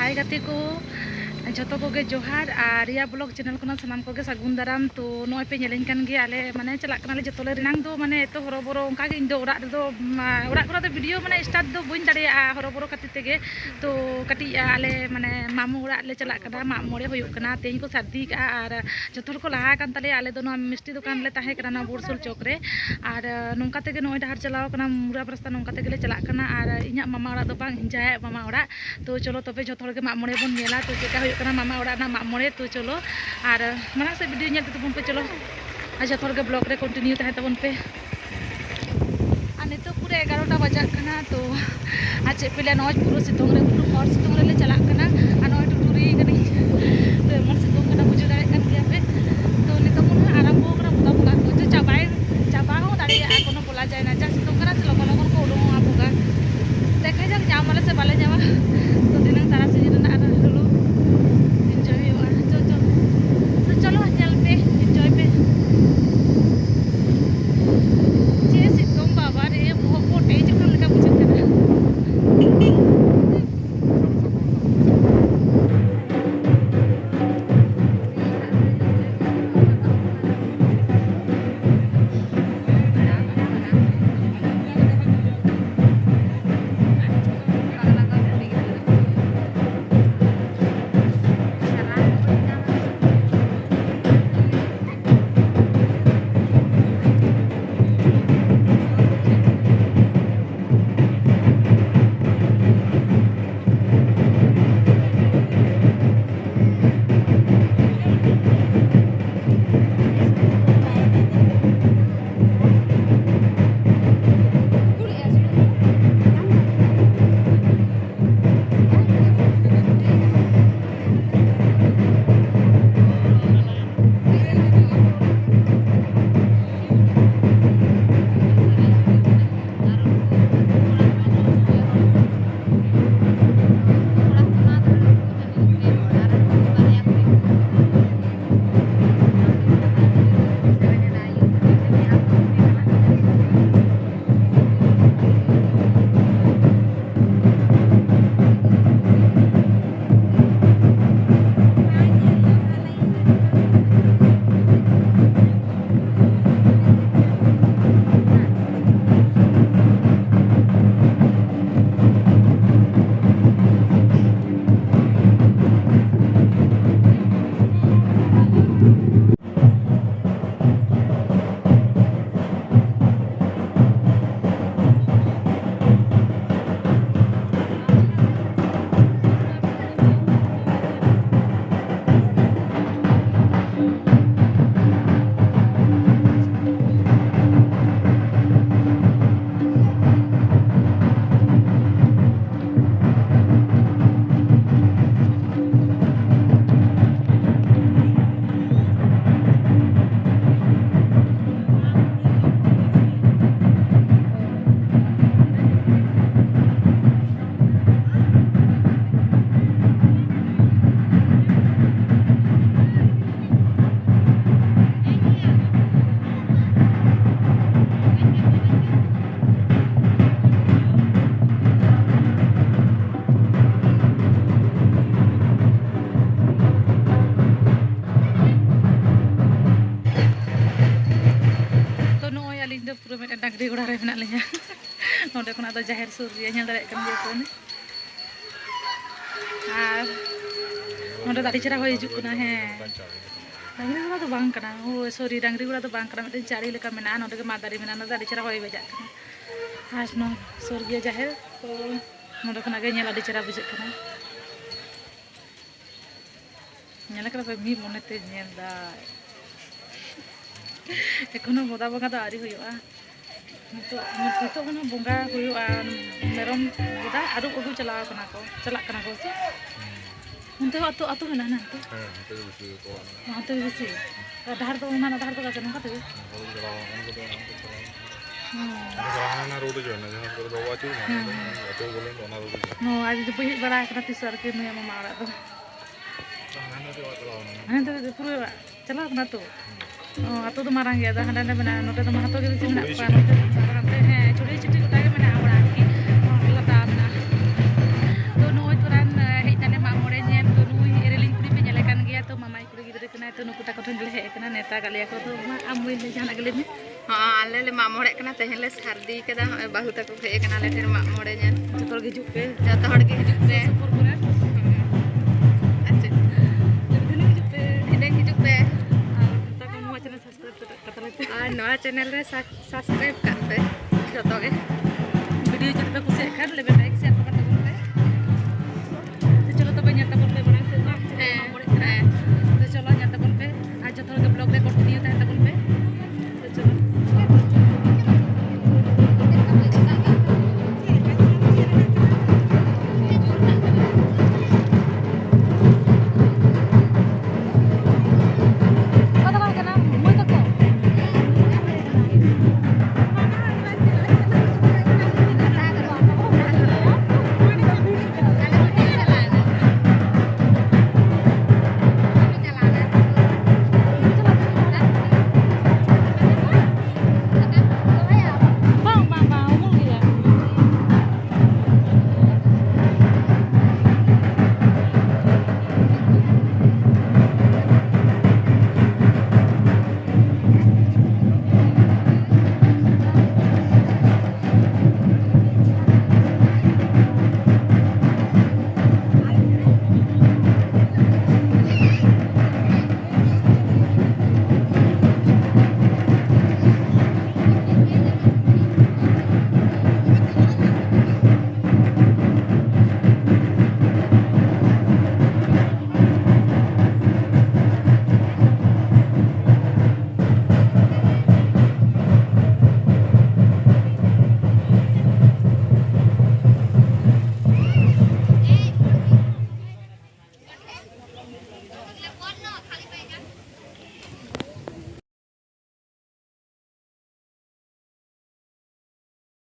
हाय गाते को जो कोगे जोहार और रिया ब्लॉग चैनल को सामान कोगे सागुन दाराम तो नॉय पे नेलें कान गे आले माने चला कनाले जतले रिनांग दो माने एतो हरोबरो उनका गे इंदो ओड़ा दो वीडियो माने स्टार्ट दो बइन दाड़े हरोबरो खातिर तेगे तो कटी आले माने मामू ओड़ा ले चला कना मा मोड़े होयो कना तेही को सर्दी का और जतोर को लहा कान तले आले दो नो मिष्टी दुकान ले ताहे कना बोरसोल चौक रे और नोंका तेगे नॉय डहार चलाव कना मुरा रास्ता नोंका तेगे ले चला कना और इᱧᱟ मामा ओड़ा दो बांग हिंजाय मामा ओड़ा तो चलो तबे जतोर गे मा मोड़े बन नेला तो चेका होयो कना मामा ओड़ा ना मा मोड़े तो चलो और माना से वीडियो नेल तबन पे चलो आज जतोर गे ब्लॉग रे कंटिन्यू ताहे तबन पे आ नितो पूरे 11टा बजाक कना तो आज पेले नॉज पूरा सितोंग रे पूरा हॉट सितोंग रे ले चला कना आ नॉय टुटुरी कनी तो मन सितोंग कना बुझे दाड़े कन गया पे तो नितो मुन आरंभ कना बुका बुका तो चाबा हो दाड़े आ कोनो बोला जाय ना जा सितोंग कना से लगन लगन को उडों आ बुका देखा जाक जाम वाले से बाले जावा तो दिनंग तारा से ना हलो एंजॉय हुआ तो चलो चल पे एंजॉय पे जे सितोंग बाबा रे वो पोटे जकन लगा बुझे पूरा मेरे डांगरी गोड़ा रे मेना लिया नोडे कोना दो जाहिर सुर रे नेल दाड़े कन गया कोने आर नोडे दाड़ी चरा हो हिजु कना हे डांगरी गोड़ा तो बांग कना ओ सॉरी डांगरी गोड़ा तो बांग कना मेटे चारी लेका मेना नोडे के मा दाड़ी मेना ना दाड़ी चरा होय बजा कना आज नो सुर गया जाहिर तो नोडे कोना गे नेल दाड़ी चरा बुझे कना नेल करा पे मी मोनेते नेल दा एखोनो बोदा बोगा तो आरी हुआ तो बोंगा हुआ मेरम बोदा आरु को चला कना को से उनते अतो अतो मेना ना तो बेसी डहार तो ना डहार तो का नका तो ना रोड जो ना जहां पर बाबा चू ना अतो बोले ना रोड नो आज तो बही बड़ा कना तिसर के ने मामा आड़ा तो तो पूरा चला कना तो atau tuh marang ya, dah ada benar, noda tuh marang tuh gitu sih benar, noda teh curi cuci kita kan benar orang ini, letak benar, tuh nuh itu kan, hanya mak ठन गले हे कना नेता गलिया को तो आमुई ले जाना गले में हाँ आले ले मामोड़े कना तेहन ले सारदी कदा बाहु तक हे कना ले ठेर मामोड़े जन जतोर गे जुप पे जत हड़ के हिजुक पे सुपर करे अच्छा दिन गे जुप पे ढिले हिजुक पे ता को नुआ चैनल सब्सक्राइब कतले पे और नवा चैनल रे सब्सक्राइब करते जतो गे वीडियो जब पे कुछ खान ले लाइक शेयर